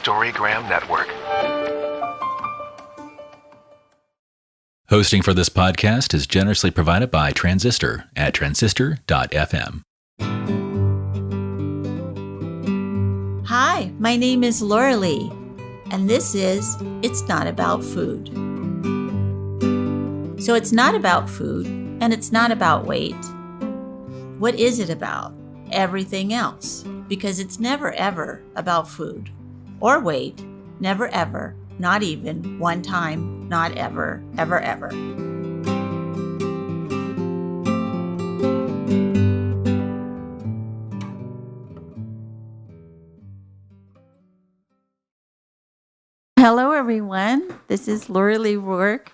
Storygram Network. Hosting for this podcast is generously provided by Transistor at transistor.fm. Hi, my name is Laurelee, and this is It's Not About Food. So it's not about food, and it's not about weight. What is it about? Everything else, because it's never ever about food or weight, never ever, not even one time, not ever, ever, ever. Hello, everyone. This is Laurelee Roark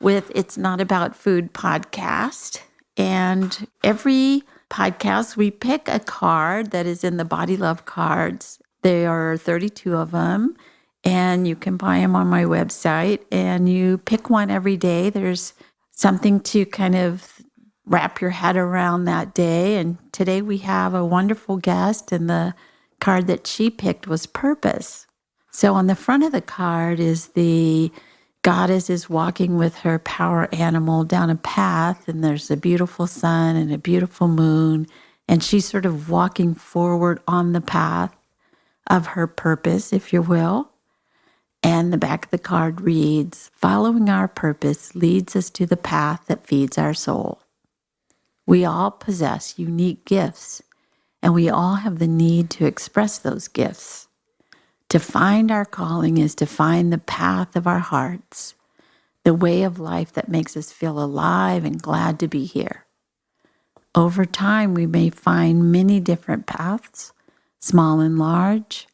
with It's Not About Food podcast. And every podcast, we pick a card that is in the Body Love cards. There are 32 of them, and you can buy them on my website. And you pick one every day. There's something to kind of wrap your head around that day. And today we have a wonderful guest, and the card that she picked was purpose. So on the front of the card is the goddess is walking with her power animal down a path, and there's a beautiful sun and a beautiful moon, and she's sort of walking forward on the path of her purpose, if you will. And the back of the card reads, "Following our purpose leads us to the path that feeds our soul. We all possess unique gifts, and we all have the need to express those gifts. To find our calling is to find the path of our hearts, the way of life that makes us feel alive and glad to be here. Over time, we may find many different paths, small and large.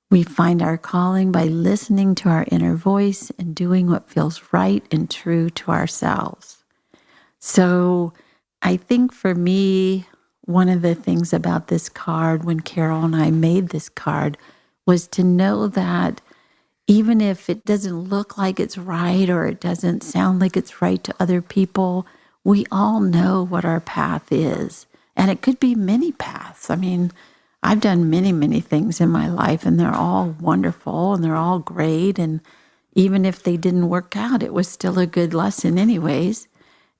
We find our calling by listening to our inner voice and doing what feels right and true to ourselves." So I think for me, one of the things about this card, when Carol and I made this card, was to know that even if it doesn't look like it's right or it doesn't sound like it's right to other people, we all know what our path is. And it could be many paths. I mean, I've done many, many things in my life, and they're all wonderful and they're all great. And even if they didn't work out, it was still a good lesson anyways.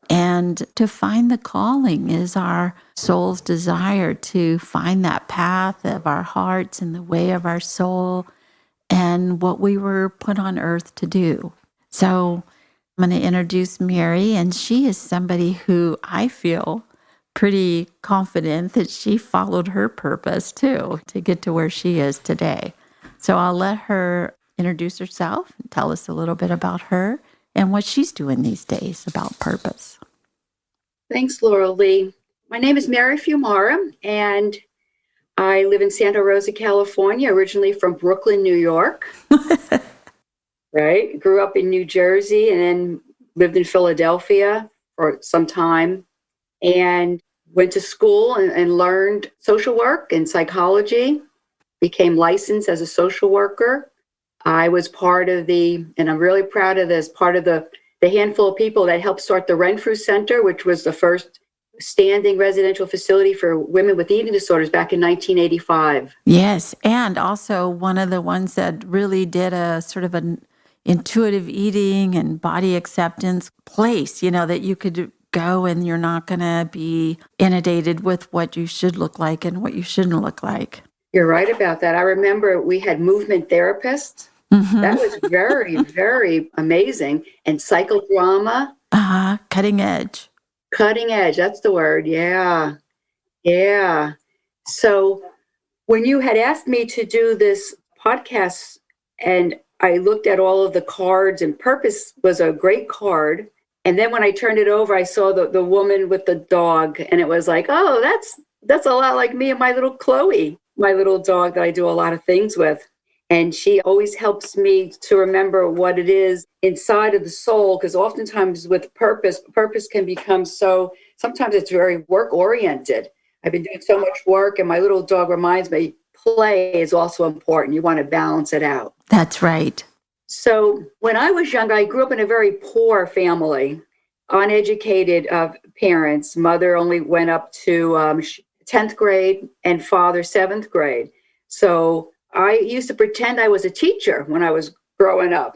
And to find the calling is our soul's desire to find that path of our hearts and the way of our soul and what we were put on earth to do. So I'm going to introduce Mary, and she is somebody who I feel pretty confident that she followed her purpose too to get to where she is today. So I'll let her introduce herself and tell us a little bit about her and what she's doing these days about purpose. Thanks, Laurelee. My name is Mary Fiumara, and I live in Santa Rosa, California, originally from Brooklyn, New York. Right? Grew up in New Jersey and then lived in Philadelphia for some time, and went to school and learned social work and psychology, became licensed as a social worker. I was part of and I'm really proud of this, part of the handful of people that helped start the Renfrew Center, which was the first standing residential facility for women with eating disorders back in 1985. Yes, and also one of the ones that really did a sort of an intuitive eating and body acceptance place, that you could go and you're not going to be inundated with what you should look like and what you shouldn't look like. You're right about that. I remember we had movement therapists. Mm-hmm. That was very, very amazing. And psychodrama. Cutting edge. Cutting edge, that's the word. Yeah. So when you had asked me to do this podcast and I looked at all of the cards, and purpose was a great card. And then when I turned it over, I saw the woman with the dog, and it was like, oh, that's a lot like me and my little Chloe, my little dog that I do a lot of things with. And she always helps me to remember what it is inside of the soul, because oftentimes with purpose can become sometimes it's very work-oriented. I've been doing so much work, and my little dog reminds me play is also important. You want to balance it out. That's right. So when I was young, I grew up in a very poor family, uneducated parents. Mother only went up to 10th grade and father 7th grade. So I used to pretend I was a teacher when I was growing up.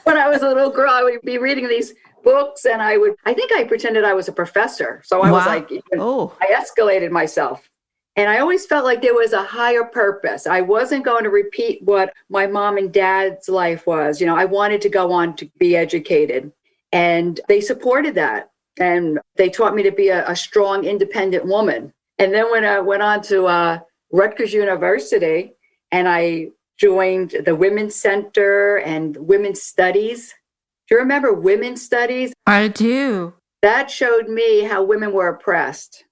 When I was a little girl, I would be reading these books and I think I pretended I was a professor. So I was Wow. like, Oh, I escalated myself. And I always felt like there was a higher purpose. I wasn't going to repeat what my mom and dad's life was. I wanted to go on to be educated. And they supported that. And they taught me to be a strong, independent woman. And then when I went on to Rutgers University and I joined the Women's Center and Women's Studies. Do you remember Women's Studies? I do. That showed me how women were oppressed.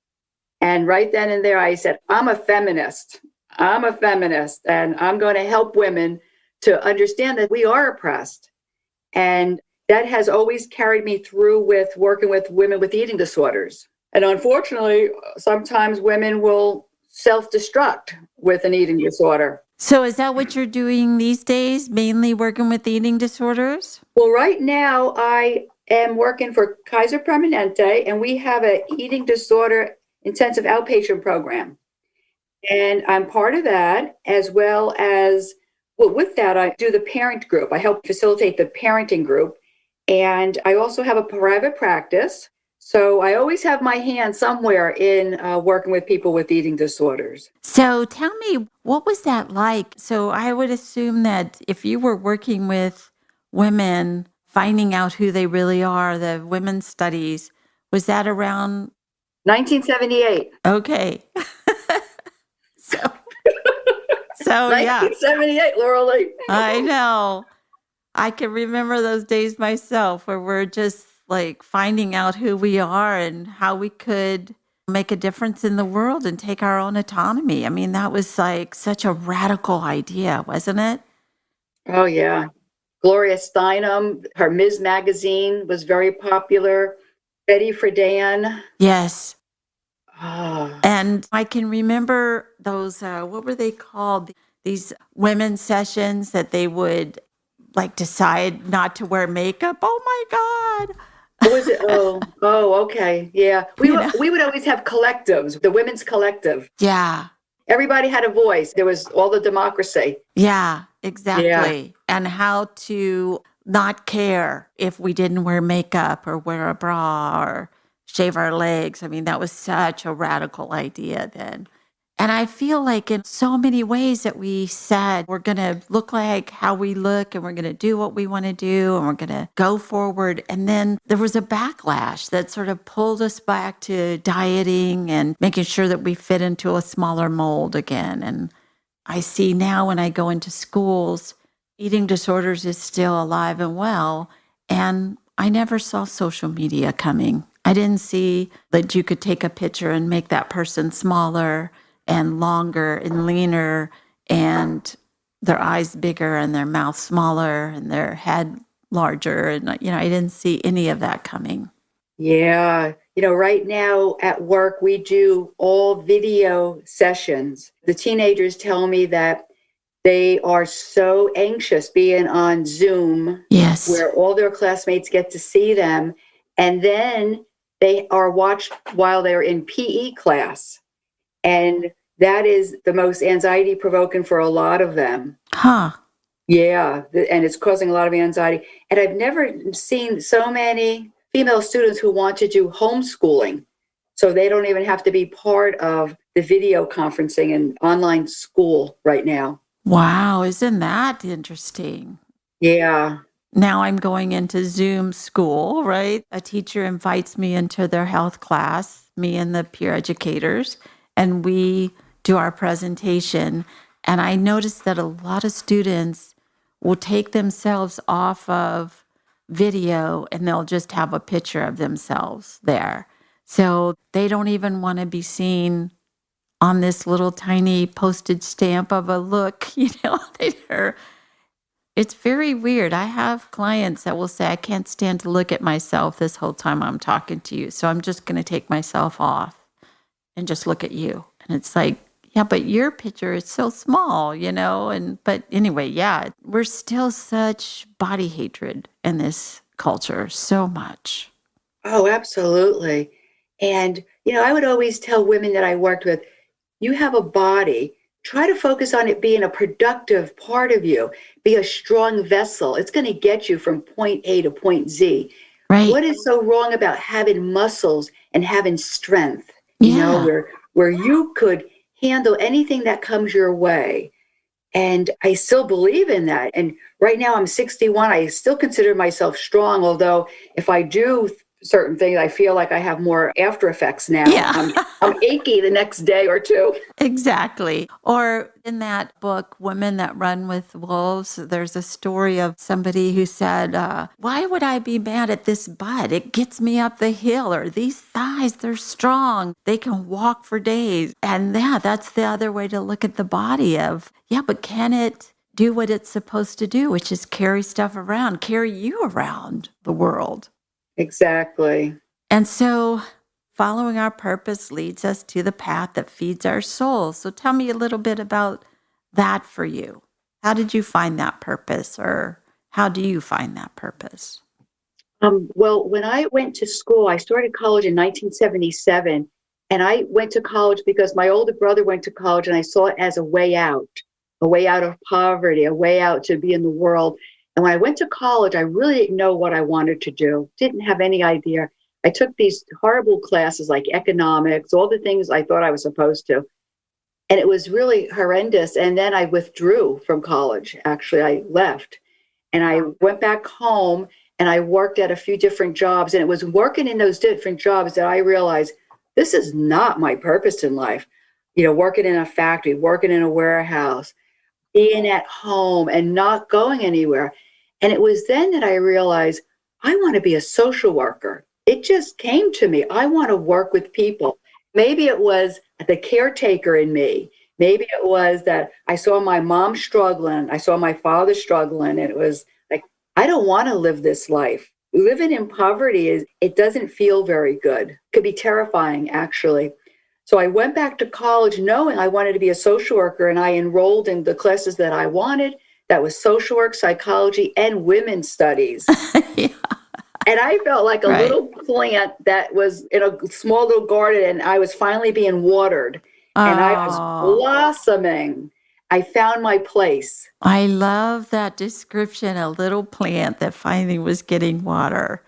And right then and there, I said, I'm a feminist. I'm a feminist, and I'm going to help women to understand that we are oppressed. And that has always carried me through with working with women with eating disorders. And unfortunately, sometimes women will self-destruct with an eating disorder. So is that what you're doing these days, mainly working with eating disorders? Well, right now, I am working for Kaiser Permanente, and we have an eating disorder intensive outpatient program. And I'm part of that, as well as, well, with that, I do the parent group. I help facilitate the parenting group. And I also have a private practice. So I always have my hand somewhere in working with people with eating disorders. So tell me, what was that like? So I would assume that if you were working with women, finding out who they really are, the women's studies, was that around? 1978. Okay. so, so yeah, 1978, Laurelee. I know. I can remember those days myself where we're just like finding out who we are and how we could make a difference in the world and take our own autonomy. I mean, that was like such a radical idea, wasn't it? Oh, yeah. Gloria Steinem, her Ms. magazine was very popular. Betty Friedan. Yes. Oh, And I can remember those, what were they called? These women's sessions that they would like decide not to wear makeup. Oh my God. what was it? Okay. Yeah. You know? We would always have collectives, the women's collective. Yeah. Everybody had a voice. There was all the democracy. Yeah, Yeah. exactly. And how to not care if we didn't wear makeup or wear a bra or shave our legs. I mean, that was such a radical idea then. And I feel like in so many ways that we said we're going to look like how we look and we're going to do what we want to do and we're going to go forward. And then there was a backlash that sort of pulled us back to dieting and making sure that we fit into a smaller mold again. And I see now when I go into schools, eating disorders is still alive and well. And I never saw social media coming. I didn't see that you could take a picture and make that person smaller and longer and leaner and their eyes bigger and their mouth smaller and their head larger. And, I didn't see any of that coming. Yeah. Right now at work, we do all video sessions. The teenagers tell me that they are so anxious being on Zoom, Yes. where all their classmates get to see them. And then they are watched while they're in PE class. And that is the most anxiety provoking for a lot of them. Huh. Yeah. And it's causing a lot of anxiety. And I've never seen so many female students who want to do homeschooling. So they don't even have to be part of the video conferencing and online school right now. Wow. Isn't that interesting? Yeah. Now I'm going into Zoom school, right? A teacher invites me into their health class, me and the peer educators, and we do our presentation. And I noticed that a lot of students will take themselves off of video and they'll just have a picture of themselves there. So they don't even want to be seen on this little tiny postage stamp of a look, It's very weird. I have clients that will say, I can't stand to look at myself this whole time I'm talking to you. So I'm just going to take myself off and just look at you. And it's like, yeah, but your picture is so small, but anyway, yeah, we're still such body hatred in this culture, so much. Oh, absolutely. And, I would always tell women that I worked with, you have a body try to focus on it being a productive part of you. Be a strong vessel. It's going to get you from point A to point Z. Right. What is so wrong about having muscles and having strength, Yeah. where you could handle anything that comes your way? And I still believe in that. And right now I'm 61. I still consider myself strong, although if I do certain things, I feel like I have more after effects now. Yeah. I'm achy the next day or two. Exactly. Or in that book, Women That Run with Wolves, there's a story of somebody who said, why would I be mad at this butt? It gets me up the hill. Or these thighs, they're strong. They can walk for days. And yeah, that's the other way to look at the body of, yeah, but can it do what it's supposed to do, which is carry stuff around, carry you around the world? Exactly. And so following our purpose leads us to the path that feeds our soul. So tell me a little bit about that for you. How did you find that purpose, or how do you find that purpose? Well, when I went to school, I started college in 1977, and I went to college because my older brother went to college, and I saw it as a way out of poverty, a way out to be in the world. And when I went to college, I really didn't know what I wanted to do, didn't have any idea. I took these horrible classes like economics, all the things I thought I was supposed to. And it was really horrendous. And then I withdrew from college. Actually, I left and I went back home and I worked at a few different jobs. And it was working in those different jobs that I realized this is not my purpose in life. Working in a factory, working in a warehouse, being at home and not going anywhere. And it was then that I realized I want to be a social worker. It just came to me. I want to work with people. Maybe it was the caretaker in me. Maybe it was that I saw my mom struggling. I saw my father struggling. And it was like, I don't want to live this life. Living in poverty it doesn't feel very good. It could be terrifying, actually. So I went back to college knowing I wanted to be a social worker, and I enrolled in the classes that I wanted. That was social work, psychology, and women's studies. Yeah. And I felt like a little plant that was in a small little garden, and I was finally being watered, and I was blossoming. I found my place. I love that description, a little plant that finally was getting water.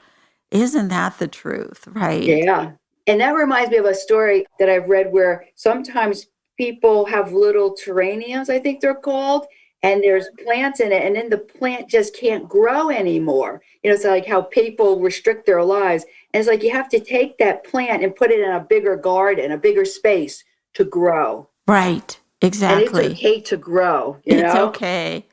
Isn't that the truth, right? Yeah. And that reminds me of a story that I've read where sometimes people have little terrariums, I think they're called, and there's plants in it, and then the plant just can't grow anymore. It's like how people restrict their lives. And it's like you have to take that plant and put it in a bigger garden, a bigger space to grow. Right, exactly. And it's okay to grow, It's okay.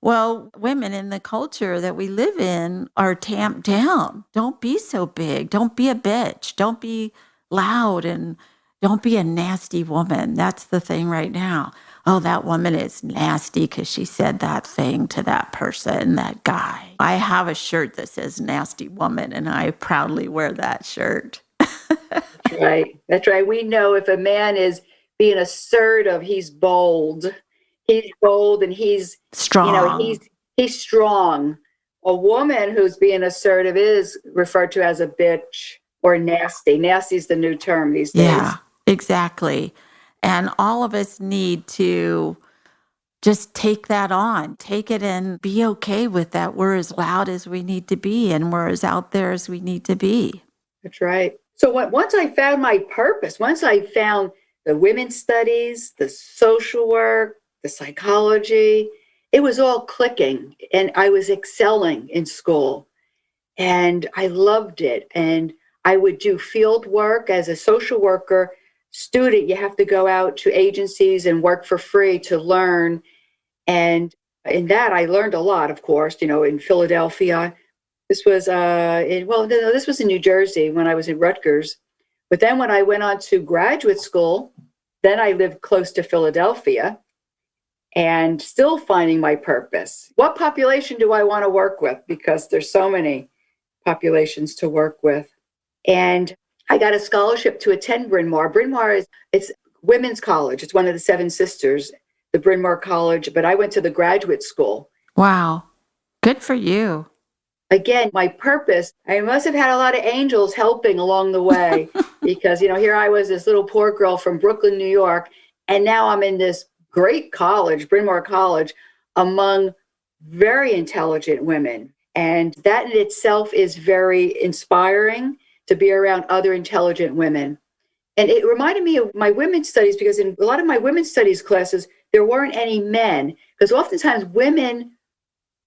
Well, women in the culture that we live in are tamped down. Don't be so big. Don't be a bitch. Don't be loud, and don't be a nasty woman. That's the thing right now. Oh, that woman is nasty because she said that thing to that person, that guy. I have a shirt that says nasty woman, and I proudly wear that shirt. That's right. That's right. We know if a man is being assertive, he's bold. He's bold and he's Strong. He's strong. A woman who's being assertive is referred to as a bitch or nasty. Nasty is the new term these days. Yeah, exactly. And all of us need to just take that on, take it and be okay with that. We're as loud as we need to be, and we're as out there as we need to be. That's right. So once I found my purpose, once I found the women's studies, the social work, the psychology, it was all clicking, and I was excelling in school, and I loved it. And I would do field work as a social worker student. You have to go out to agencies and work for free to learn. And in that, I learned a lot, of course, in Philadelphia. This was this was in New Jersey when I was in Rutgers. But then when I went on to graduate school, then I lived close to Philadelphia and still finding my purpose. What population do I want to work with? Because there's so many populations to work with. And I got a scholarship to attend Bryn Mawr. Bryn Mawr it's women's college. It's one of the Seven Sisters, the Bryn Mawr College, but I went to the graduate school. Wow. Good for you. Again, my purpose, I must have had a lot of angels helping along the way because, here I was, this little poor girl from Brooklyn, New York, and now I'm in this great college, Bryn Mawr College, among very intelligent women. And that in itself is very inspiring to be around other intelligent women. And it reminded me of my women's studies, because in a lot of my women's studies classes, there weren't any men, because oftentimes women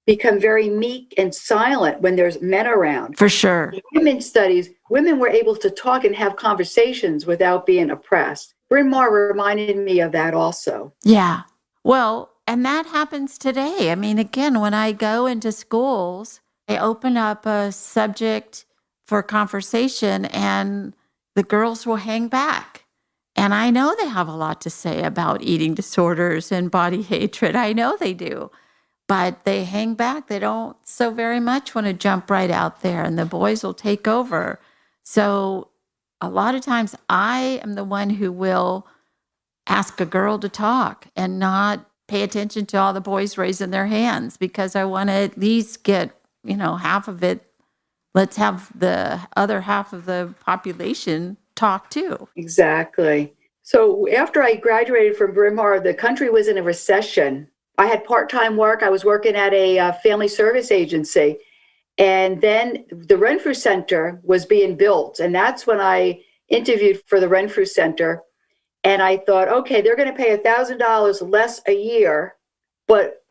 become very meek and silent when there's men around. For sure. In women's studies, women were able to talk and have conversations without being oppressed. Bryn Mawr reminded me of that also. Yeah. Well, and that happens today. I mean, again, when I go into schools, I open up a subject for conversation and the girls will hang back. And I know they have a lot to say about eating disorders and body hatred. I know they do. But they hang back. They don't so very much want to jump right out there, and the boys will take over. So a lot of times I am the one who will ask a girl to talk and not pay attention to all the boys raising their hands, because I want to at least get, half of it. Let's have the other half of the population talk too. Exactly. So after I graduated from Bryn Mawr, the country was in a recession. I had part-time work. I was working at a family service agency. And then the Renfrew Center was being built. And that's when I interviewed for the Renfrew Center. And I thought, okay, they're going to pay $1,000 less a year, but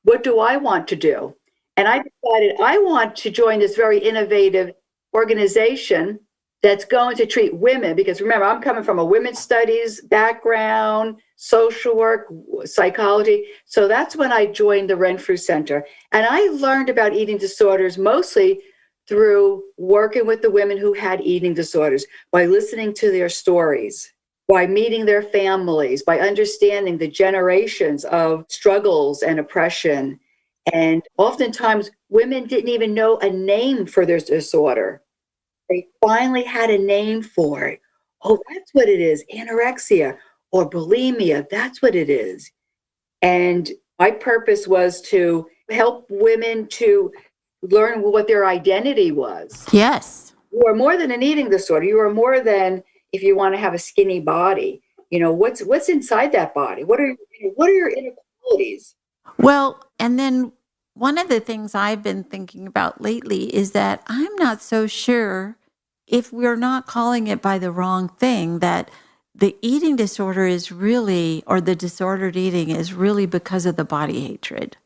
what do I want to do? And I decided I want to join this very innovative organization that's going to treat women, because remember, I'm coming from a women's studies background, social work, psychology. So that's when I joined the Renfrew Center. And I learned about eating disorders mostly through working with the women who had eating disorders, by listening to their stories, by meeting their families, by understanding the generations of struggles and oppression. And oftentimes women didn't even know a name for their disorder. They finally had a name for it. Oh, that's what it is, anorexia or bulimia. That's what it is. And my purpose was to help women to learn what their identity was. Yes. You are more than an eating disorder. You are more than, if you want to have a skinny body. What's inside that body? What are your inequalities? Well, and then one of the things I've been thinking about lately is that I'm not so sure if we're not calling it by the wrong thing, that the eating disorder is really, or the disordered eating is really because of the body hatred,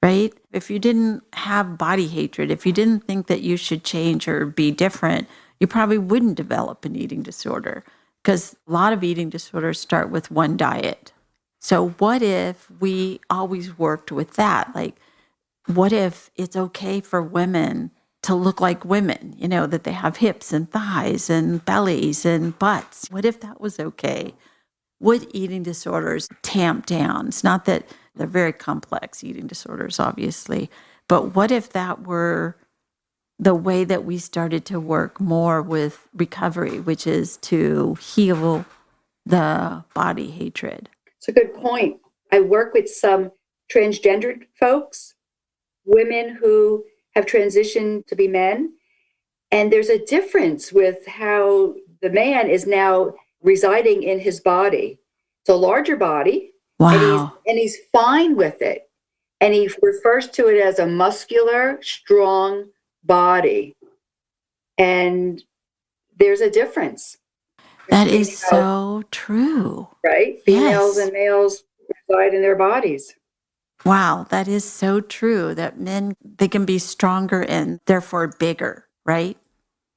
right? If you didn't have body hatred, if you didn't think that you should change or be different, you probably wouldn't develop an eating disorder, because a lot of eating disorders start with one diet. So what if we always worked with that? Like, what if it's okay for women to look like women, that they have hips and thighs and bellies and butts? What if that was okay? Would eating disorders tamp down? It's not that they're very complex, eating disorders, obviously, but what if that were the way that we started to work more with recovery, which is to heal the body hatred? It's a good point. I work with some transgendered folks, women who have transitioned to be men. And there's a difference with how the man is now residing in his body. It's a larger body. Wow. And he's fine with it. And he refers to it as a muscular, strong body. And there's a difference. That is so true. Right? Females and males reside in their bodies. Wow, that is so true, that men, they can be stronger and therefore bigger, right?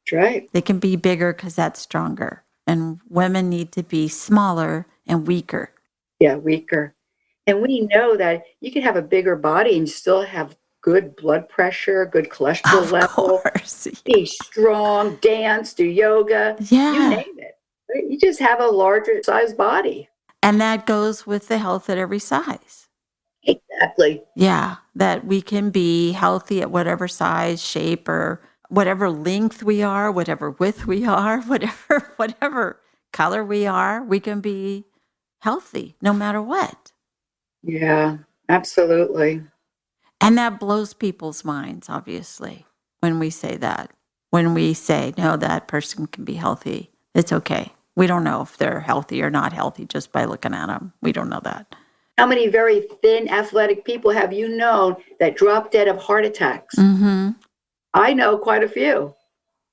That's right. They can be bigger because that's stronger. And women need to be smaller and weaker. Yeah, weaker. And we know that you can have a bigger body and still have good blood pressure, good cholesterol level, Of course. be strong, dance, do yoga, Yeah. you name it. Right? You just have a larger size body. And that goes with the health at every size. Exactly. Yeah, that we can be healthy at whatever size, shape, or whatever length we are, whatever width we are, whatever color we are, we can be healthy no matter what. Yeah, absolutely. And that blows people's minds, obviously, when we say that. When we say, no, that person can be healthy, it's okay. We don't know if they're healthy or not healthy just by looking at them. We don't know that. How many very thin, athletic people have you known that drop dead of heart attacks? Mm-hmm. I know quite a few.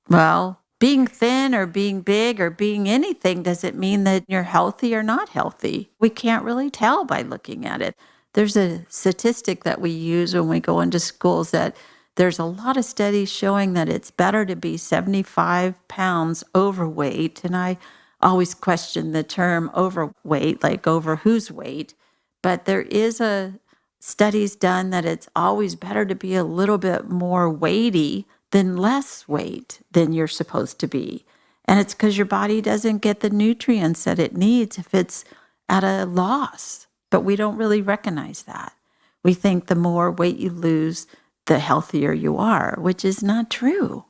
Well, being thin or being big or being anything doesn't mean that you're healthy or not healthy. We can't really tell by looking at it. There's a statistic that we use when we go into schools that there's a lot of studies showing that it's better to be 75 pounds overweight. And I always question the term overweight, like over whose weight. But there is a studies done that it's always better to be a little bit more weighty than less weight than you're supposed to be. And it's because your body doesn't get the nutrients that it needs if it's at a loss. But we don't really recognize that. We think the more weight you lose, the healthier you are, which is not true.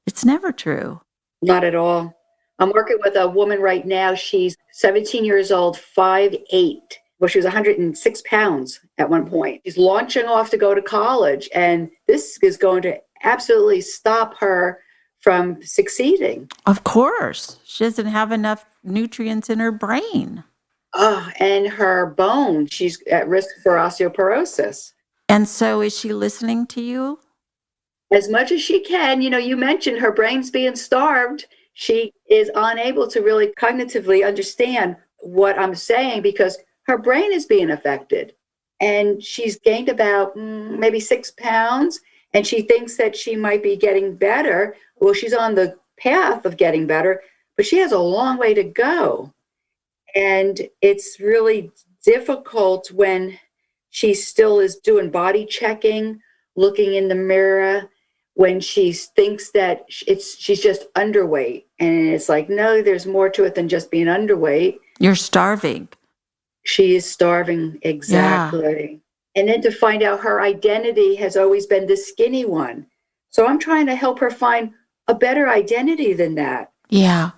It's never true. Not at all. I'm working with a woman right now. She's 17 years old, 5'8". Well, she was 106 pounds at one point. She's launching off to go to college, and this is going to absolutely stop her from succeeding. Of course. She doesn't have enough nutrients in her brain. Oh, and her bone, she's at risk for osteoporosis. And so is she listening to you? As much as she can. You mentioned her brain's being starved. She is unable to really cognitively understand what I'm saying because her brain is being affected. And she's gained about maybe 6 pounds, and she thinks that she might be getting better. Well, she's on the path of getting better, but she has a long way to go. And it's really difficult when she still is doing body checking, looking in the mirror, when she thinks that she's just underweight. And it's like, no, there's more to it than just being underweight. You're starving. She is starving, exactly. Yeah. And then to find out her identity has always been the skinny one. So I'm trying to help her find a better identity than that. Yeah.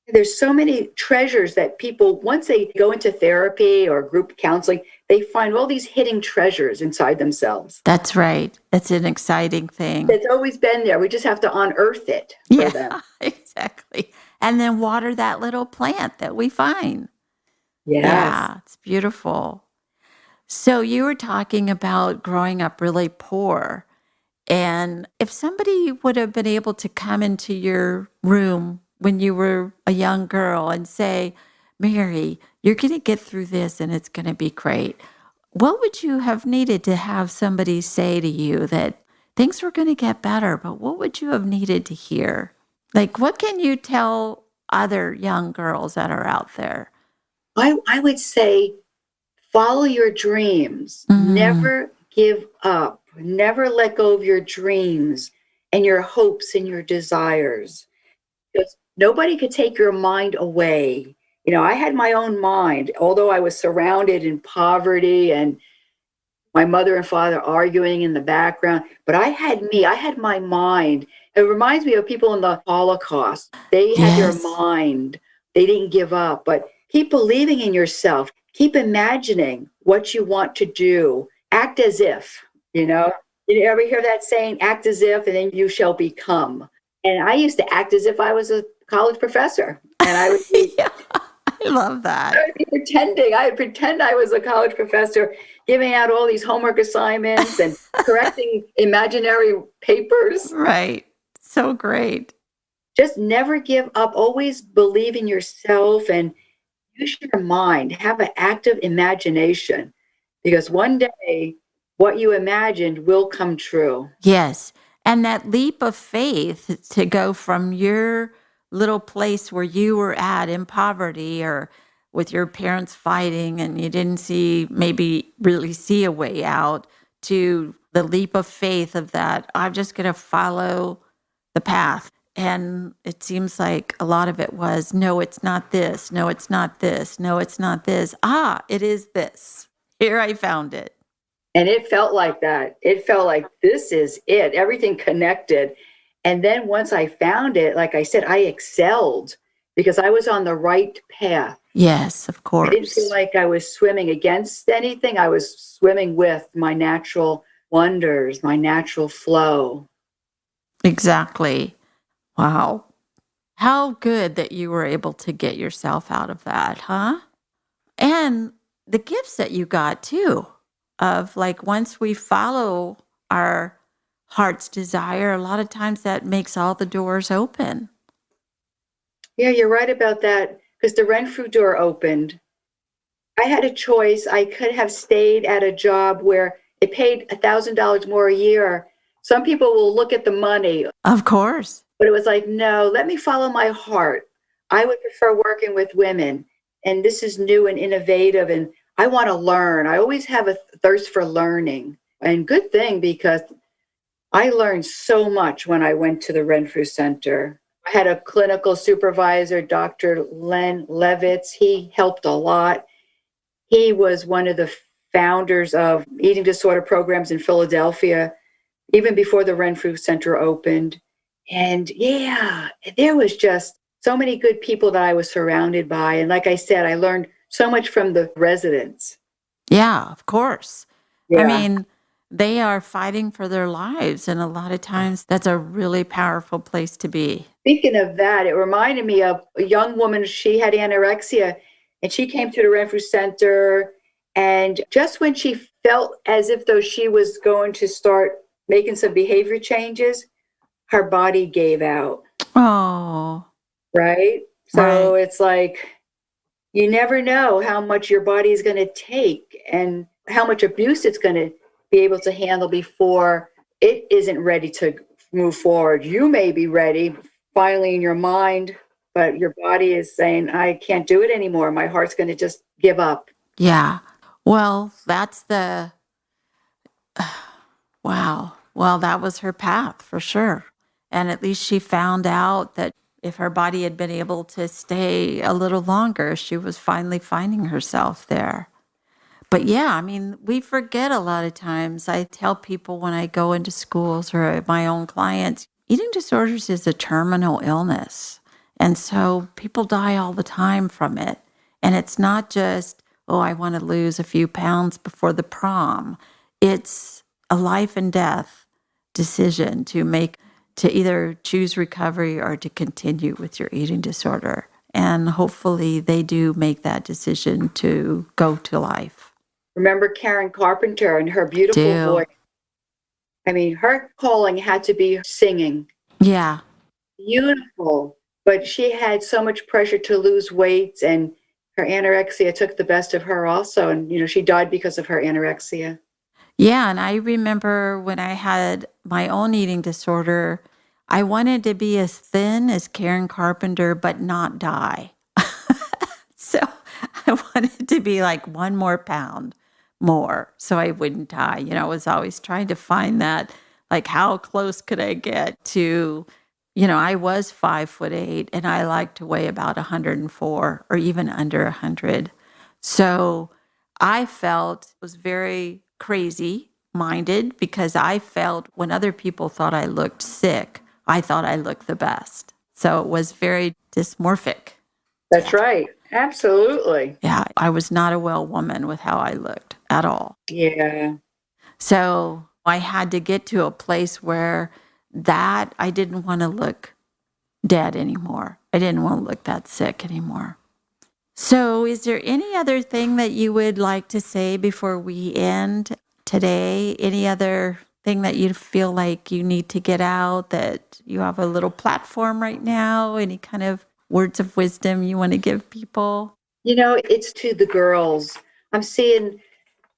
There's so many treasures that people, once they go into therapy or group counseling, they find all these hidden treasures inside themselves. That's right. That's an exciting thing. It's always been there. We just have to unearth it for them. Exactly. And then water that little plant that we find. Yes. Yeah, it's beautiful. So you were talking about growing up really poor. And if somebody would have been able to come into your room when you were a young girl and say, Mary, you're going to get through this and it's going to be great. What would you have needed to have somebody say to you that things were going to get better, but what would you have needed to hear? Like, what can you tell other young girls that are out there? I would say, follow your dreams. Mm-hmm. Never give up. Never let go of your dreams and your hopes and your desires. Because nobody could take your mind away. I had my own mind, although I was surrounded in poverty and my mother and father arguing in the background. But I had my mind. It reminds me of people in the Holocaust. They had their mind. They didn't give up. But keep believing in yourself. Keep imagining what you want to do. Act as if, You ever hear that saying, act as if, and then you shall become. And I used to act as if I was a college professor. And I would be, I love that. I would be pretending. I would pretend I was a college professor, giving out all these homework assignments and correcting imaginary papers. Right. So great. Just never give up. Always believe in yourself and use your mind. Have an active imagination, because one day what you imagined will come true. Yes. And that leap of faith to go from your little place where you were at in poverty or with your parents fighting and you didn't really see a way out, to the leap of faith of that, I'm just going to follow the path. And it seems like a lot of it was, no, it's not this. No, it's not this. No, it's not this. It is this. Here I found it. And it felt like that. It felt like this is it. Everything connected. And then once I found it, like I said, I excelled because I was on the right path. Yes, of course. I didn't feel like I was swimming against anything. I was swimming with my natural wonders, my natural flow. Exactly. Wow. How good that you were able to get yourself out of that, huh? And the gifts that you got too, of like once we follow our heart's desire, a lot of times that makes all the doors open. Yeah, you're right about that because the Renfrew door opened. I had a choice. I could have stayed at a job where it paid $1,000 more a year. Some people will look at the money, Of course. but it was like, no, let me follow my heart. I would prefer working with women. And this is new and innovative. And I want to learn. I always have a thirst for learning. And good thing because I learned so much when I went to the Renfrew Center. I had a clinical supervisor, Dr. Len Levitz. He helped a lot. He was one of the founders of eating disorder programs in Philadelphia, even before the Renfrew Center opened. And yeah, there was just so many good people that I was surrounded by. And like I said, I learned so much from the residents. Yeah, of course. I Yeah. mean, they are fighting for their lives. And a lot of times that's a really powerful place to be. Speaking of that, it reminded me of a young woman. She had anorexia and she came to the Renfrew Center. And just when she felt as if though she was going to start making some behavior changes, her body gave out. Oh, Right. So right. it's like, you never know how much your body is going to take and how much abuse it's going to be able to handle before it isn't ready to move forward. You may be ready finally in your mind, but your body is saying, I can't do it anymore. My heart's going to just give up. Yeah. Well, that's the, wow. Well, that was her path for sure. And at least she found out that if her body had been able to stay a little longer, she was finally finding herself there. But yeah, I mean, we forget a lot of times. I tell people when I go into schools or my own clients, eating disorders is a terminal illness. And so people die all the time from it. And it's not just, oh, I want to lose a few pounds before the prom. It's a life and death decision to make, to either choose recovery or to continue with your eating disorder. And hopefully they do make that decision to go to life. Remember Karen Carpenter and her beautiful Do. voice? I mean, her calling had to be singing. Yeah. Beautiful. But she had so much pressure to lose weight, and her anorexia took the best of her also. And, she died because of her anorexia. Yeah. And I remember when I had my own eating disorder, I wanted to be as thin as Karen Carpenter, but not die. So I wanted to be like 1 more pound more so I wouldn't die. I was always trying to find that, like, how close could I get to, I was 5'8" and I like to weigh about 104 or even under 100. So I felt was very crazy minded because I felt when other people thought I looked sick, I thought I looked the best. So it was very dysmorphic. That's right. Absolutely. Yeah, I was not a well woman with how I looked at all. Yeah. So I had to get to a place where that I didn't want to look dead anymore. I didn't want to look that sick anymore. So is there any other thing that you would like to say before we end today? Any other thing that you feel like you need to get out, that you have a little platform right now? Any kind of words of wisdom you want to give people? It's to the girls. I'm seeing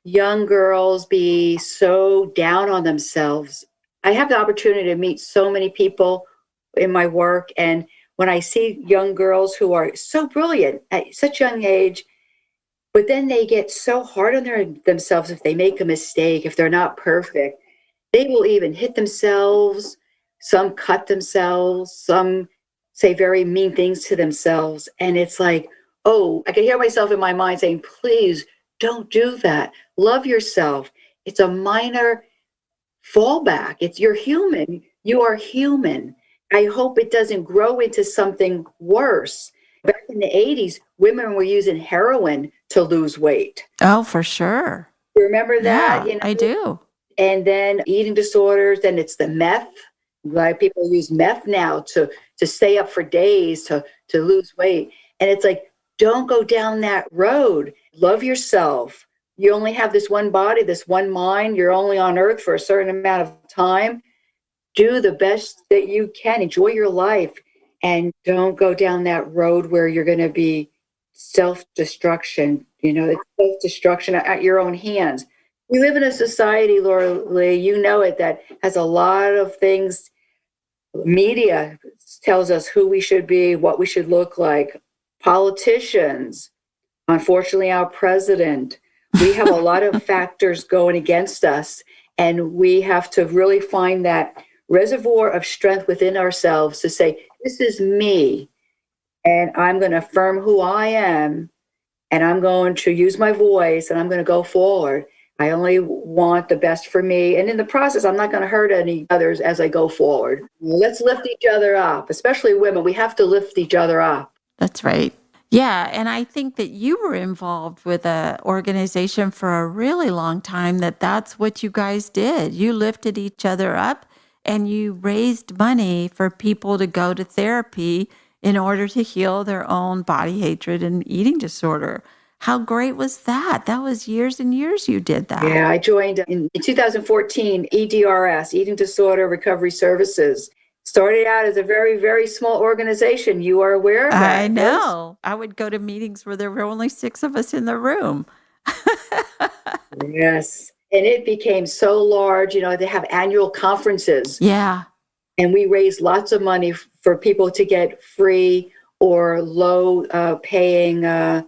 young girls be so down on themselves. I have the opportunity to meet so many people in my work. And when I see young girls who are so brilliant at such young age, but then they get so hard on themselves if they make a mistake, if they're not perfect, they will even hit themselves. Some cut themselves. Some say very mean things to themselves. And it's like, oh, I can hear myself in my mind saying, please don't do that. Love yourself. It's a minor fallback. You're human. You are human. I hope it doesn't grow into something worse. Back in the 80s, women were using heroin to lose weight. Oh, for sure. You remember that? Yeah, I do. And then eating disorders, then it's the meth. A lot of people use meth now to stay up for days to lose weight. And it's like, don't go down that road. Love yourself. You only have this one body, this one mind. You're only on earth for a certain amount of time. Do the best that you can. Enjoy your life. And don't go down that road where you're going to be self-destruction. It's self-destruction at your own hands. We live in a society, Laurelee, you know it, that has a lot of things. Media tells us who we should be, what we should look like. Politicians, unfortunately, our president. We have a lot of factors going against us, and we have to really find that reservoir of strength within ourselves to say, this is me, and I'm going to affirm who I am, and I'm going to use my voice, and I'm going to go forward. I only want the best for me. And in the process, I'm not going to hurt any others as I go forward. Let's lift each other up, especially women. We have to lift each other up. That's right. Yeah. And I think that you were involved with an organization for a really long time, that's what you guys did. You lifted each other up and you raised money for people to go to therapy in order to heal their own body hatred and eating disorder. How great was that? That was years and years you did that. Yeah, I joined in 2014, EDRS, Eating Disorder Recovery Services. Started out as a very, very small organization. You are aware of that? I know. I would go to meetings where there were only 6 of us in the room. Yes. And it became so large. They have annual conferences. Yeah. And we raised lots of money for people to get free or low paying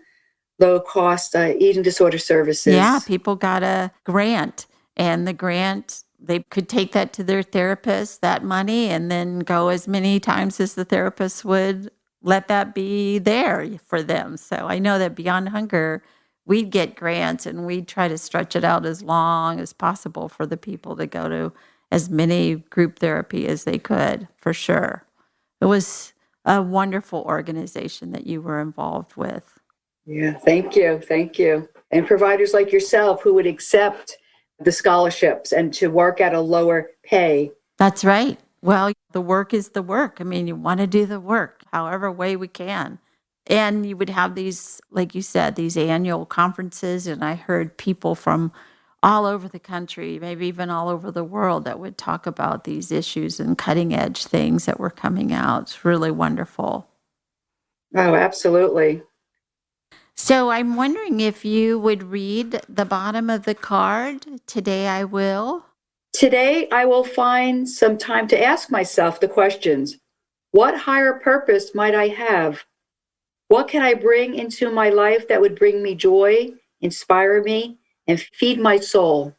low-cost eating disorder services. Yeah, people got a grant, and the grant, they could take that to their therapist, that money, and then go as many times as the therapist would let that be there for them. So I know that Beyond Hunger, we'd get grants, and we'd try to stretch it out as long as possible for the people to go to as many group therapy as they could, for sure. It was a wonderful organization that you were involved with. Yeah, thank you. Thank you. And providers like yourself who would accept the scholarships and to work at a lower pay. That's right. Well, the work is the work. I mean, you want to do the work however way we can. And you would have these, like you said, these annual conferences. And I heard people from all over the country, maybe even all over the world, that would talk about these issues and cutting edge things that were coming out. It's really wonderful. Oh, absolutely. So I'm wondering if you would read the bottom of the card. Today I will. Today I will find some time to ask myself the questions. What higher purpose might I have? What can I bring into my life that would bring me joy, inspire me, and feed my soul?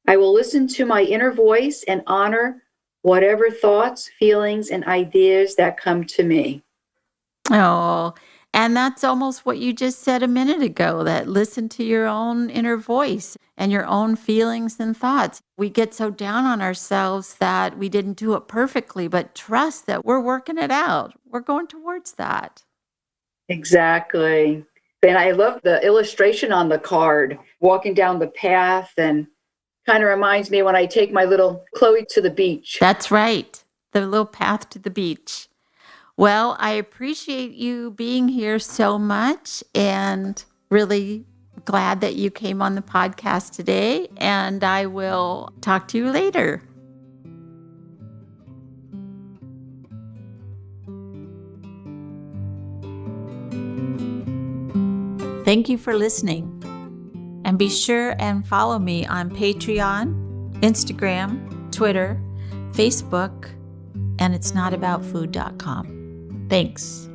I will listen to my inner voice and honor whatever thoughts, feelings, and ideas that come to me. Oh, and that's almost what you just said a minute ago, that listen to your own inner voice and your own feelings and thoughts. We get so down on ourselves that we didn't do it perfectly, but trust that we're working it out. We're going towards that. Exactly. And I love the illustration on the card, walking down the path, and kind of reminds me when I take my little Chloe to the beach. That's right. The little path to the beach. Well, I appreciate you being here so much, and really glad that you came on the podcast today, and I will talk to you later. Thank you for listening. And be sure and follow me on Patreon, Instagram, Twitter, Facebook, and itsnotaboutfood.com. Thanks.